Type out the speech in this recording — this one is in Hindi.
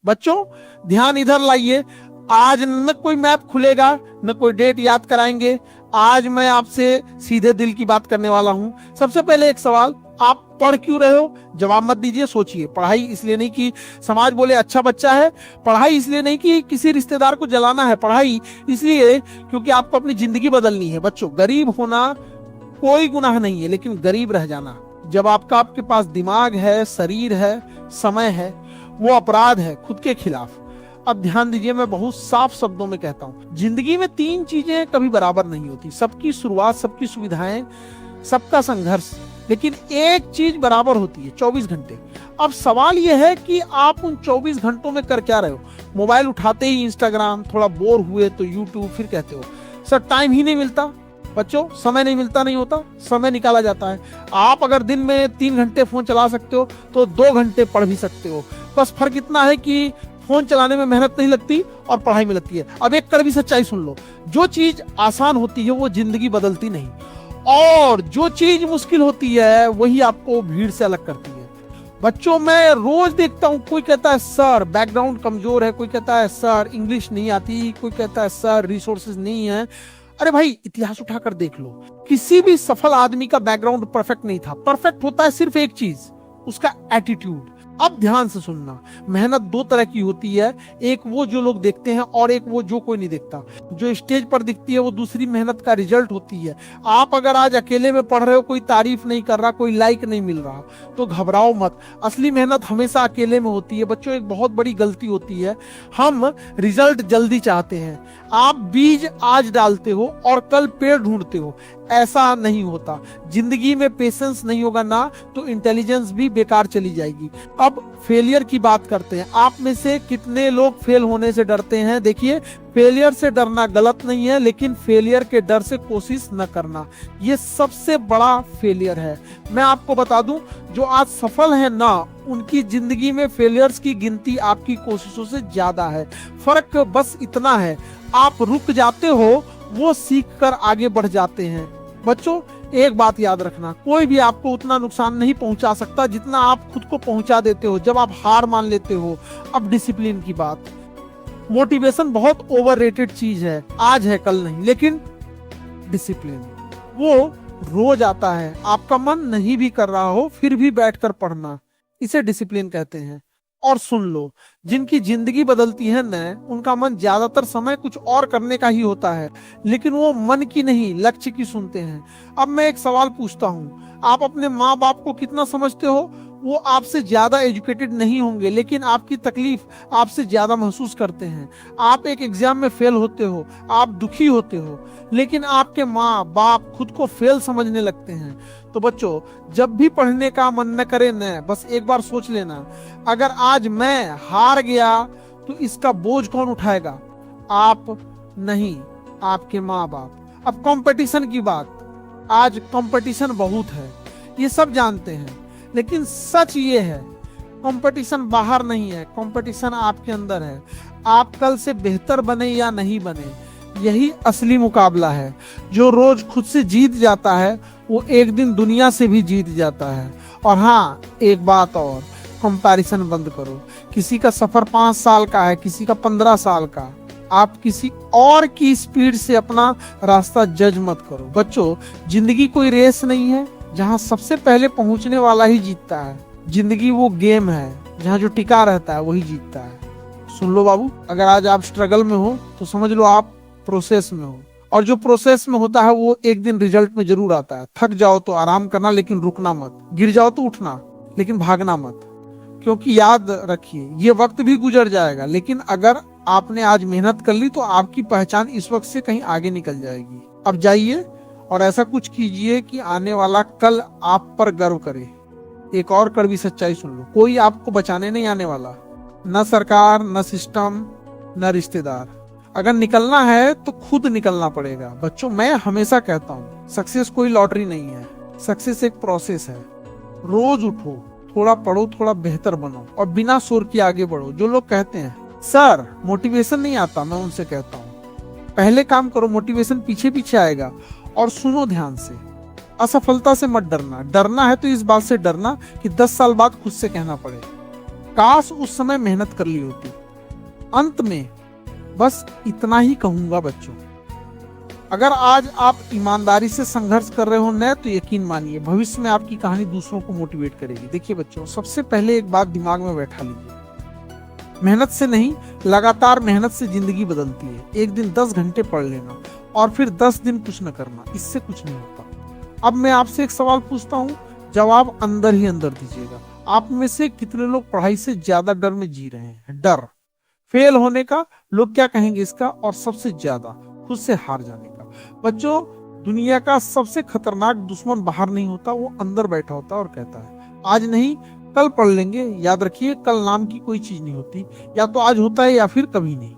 बच्चों ध्यान इधर लाइए। आज न कोई मैप खुलेगा, न कोई डेट याद कराएंगे। आज मैं आपसे सीधे दिल की बात करने वाला हूं। सबसे पहले एक सवाल, आप पढ़ क्यों रहे हो? जवाब मत दीजिए, सोचिए। पढ़ाई इसलिए नहीं कि समाज बोले अच्छा बच्चा है, पढ़ाई इसलिए नहीं कि किसी रिश्तेदार को जलाना है, पढ़ाई इसलिए क्योंकि आपको अपनी जिंदगी बदलनी है। बच्चों गरीब होना कोई गुनाह नहीं है, लेकिन गरीब रह जाना, जब आपके पास दिमाग है, शरीर है, समय है, वो अपराध है खुद के खिलाफ। अब ध्यान दीजिए, मैं बहुत साफ शब्दों में कहता हूं, जिंदगी में 3 चीजें कभी बराबर नहीं होती। सबकी शुरुआत, सबकी सुविधाएं, सबका संघर्ष, लेकिन एक चीज बराबर होती है, 24 घंटे। अब सवाल यह है कि आप उन 24 घंटों में कर क्या रहे हो? मोबाइल उठाते ही इंस्टाग्राम, थोड़ा बोर हुए तो यूट्यूब, फिर कहते हो सर टाइम ही नहीं मिलता। बच्चों समय नहीं मिलता नहीं होता, समय निकाला जाता है। आप अगर दिन में 3 घंटे फोन चला सकते हो तो 2 घंटे पढ़ भी सकते हो। बस फर्क इतना है कि फोन चलाने में मेहनत नहीं लगती और पढ़ाई में लगती है। अब एक कड़वी सच्चाई सुन लो, जो चीज आसान होती है वो जिंदगी बदलती नहीं, और जो चीज मुश्किल होती है वही आपको भीड़ से अलग करती है। बच्चों मैं रोज देखता हूं, कोई कहता है सर बैकग्राउंड कमजोर है, कोई कहता है सर इंग्लिश नहीं आती, कोई कहता है सर रिसोर्सेज नहीं है। अरे भाई इतिहास उठाकर देख लो, किसी भी सफल आदमी का बैकग्राउंड परफेक्ट नहीं था। परफेक्ट होता है सिर्फ एक चीज, उसका एटीट्यूड। अब ध्यान से सुनना, मेहनत 2 तरह की होती है, एक वो जो लोग देखते हैं और एक वो जो कोई नहीं देखता। जो स्टेज पर दिखती है वो दूसरी मेहनत का रिजल्ट होती है। आप अगर आज अकेले में पढ़ रहे हो, कोई तारीफ नहीं कर रहा, कोई लाइक नहीं मिल रहा, तो घबराओ मत, असली मेहनत हमेशा अकेले में होती है। बच्चों एक बहुत बड़ी गलती होती है, हम रिजल्ट जल्दी चाहते हैं। आप बीज आज डालते हो और कल पेड़ ढूंढते हो, ऐसा नहीं होता। जिंदगी में पेशेंस नहीं होगा ना तो इंटेलिजेंस भी बेकार चली जाएगी। अब फेलियर की बात करते हैं। आप में से कितने लोग फेल होने से डरते हैं? देखिए, फेलियर से डरना गलत नहीं है, लेकिन फेलियर के डर से कोशिश न करना, ये सबसे बड़ा फेलियर है। मैं आपको बता दूं, जो आज सफल है ना, उनकी जिंदगी में फेलियर्स की गिनती आपकी कोशिशों से ज्यादा है। फर्क बस इतना है, आप रुक जाते हो, वो सीख कर आगे बढ़ जाते हैं। बच्चों एक बात याद रखना, कोई भी आपको उतना नुकसान नहीं पहुंचा सकता जितना आप खुद को पहुंचा देते हो जब आप हार मान लेते हो। अब डिसिप्लिन की बात, मोटिवेशन बहुत ओवररेटेड चीज है, आज है कल नहीं, लेकिन डिसिप्लिन वो रोज आता है। आपका मन नहीं भी कर रहा हो फिर भी बैठकर पढ़ना, इसे डिसिप्लिन कहते हैं। और सुन लो, जिनकी जिंदगी बदलती है न, उनका मन ज्यादातर समय कुछ और करने का ही होता है, लेकिन वो मन की नहीं लक्ष्य की सुनते हैं। अब मैं एक सवाल पूछता हूँ, आप अपने माँ बाप को कितना समझते हो? वो आपसे ज्यादा एजुकेटेड नहीं होंगे, लेकिन आपकी तकलीफ आपसे ज्यादा महसूस करते हैं। आप एक एग्जाम में फेल होते हो, आप दुखी होते हो, लेकिन आपके माँ बाप खुद को फेल समझने लगते हैं। तो बच्चों जब भी पढ़ने का मन न करे न, बस एक बार सोच लेना, अगर आज मैं हार गया तो इसका बोझ कौन उठाएगा? आप नहीं, आपके माँ बाप। अब कंपटीशन की बात, आज कंपटीशन बहुत है, ये सब जानते हैं, लेकिन सच ये है कंपटीशन बाहर नहीं है, कंपटीशन आपके अंदर है। आप कल से बेहतर बने या नहीं बने, यही असली मुकाबला है। जो रोज खुद से जीत जाता है वो एक दिन दुनिया से भी जीत जाता है। और हाँ एक बात और, कंपैरिजन बंद करो। किसी का सफर 5 साल का है, किसी का 15 साल का। आप किसी और की स्पीड से अपना रास्ता जज मत करो। बच्चों जिंदगी कोई रेस नहीं है जहां सबसे पहले पहुंचने वाला ही जीतता है। जिंदगी वो गेम है जहां जो टिका रहता है वही जीतता है। सुन लो बाबू, अगर आज आप स्ट्रगल में हो तो समझ लो आप प्रोसेस में हो, और जो प्रोसेस में होता है वो एक दिन रिजल्ट में जरूर आता है। थक जाओ तो आराम करना, लेकिन रुकना मत। गिर जाओ तो उठना, लेकिन भागना मत। क्योंकि याद रखिए ये वक्त भी गुजर जाएगा, लेकिन अगर आपने आज मेहनत कर ली तो आपकी पहचान इस वक्त से कहीं आगे निकल जाएगी। अब जाइए और ऐसा कुछ कीजिए कि आने वाला कल आप पर गर्व करे। एक और कड़वी सच्चाई सुन लो, कोई आपको बचाने नहीं आने वाला, न सरकार, न सिस्टम, न रिश्तेदार। अगर निकलना है तो खुद निकलना पड़ेगा। बच्चों मैं हमेशा कहता हूँ, सक्सेस कोई लॉटरी नहीं है, सक्सेस एक प्रोसेस है। रोज उठो, थोड़ा पढ़ो, थोड़ा बेहतर बनो और बिना शोर के आगे बढ़ो। जो लोग कहते हैं सर मोटिवेशन नहीं आता, मैं उनसे कहता हूँ पहले काम करो, मोटिवेशन पीछे पीछे आएगा। और सुनो ध्यान से, असफलता से मत डरना। डरना है तो इस बात से डरना कि 10 साल बाद खुद से कहना पड़े काश उस समय मेहनत कर ली होती। अंत में बस इतना ही कहूंगा बच्चों, अगर आज आप ईमानदारी से संघर्ष कर रहे हो न, तो यकीन मानिए भविष्य में आपकी कहानी दूसरों को मोटिवेट करेगी। देखिए बच्चों, सबसे पहले एक बात दिमाग में बैठा लीजिए, मेहनत से नहीं, लगातार मेहनत से जिंदगी बदलती है। एक दिन 10 घंटे पढ़ लेना और फिर 10 दिन कुछ न करना, इससे कुछ नहीं होता। अब मैं आपसे एक सवाल पूछता हूँ, जवाब अंदर ही अंदर दीजिएगा। आप में से कितने लोग पढ़ाई से ज्यादा डर में जी रहे हैं? डर फेल होने का, लोग क्या कहेंगे इसका, और सबसे ज्यादा खुद से हार जाने का। बच्चों, दुनिया का सबसे खतरनाक दुश्मन बाहर नहीं होता, वो अंदर बैठा होता और कहता है आज नहीं कल पढ़ लेंगे। याद रखिए, कल नाम की कोई चीज नहीं होती, या तो आज होता है या फिर कभी नहीं।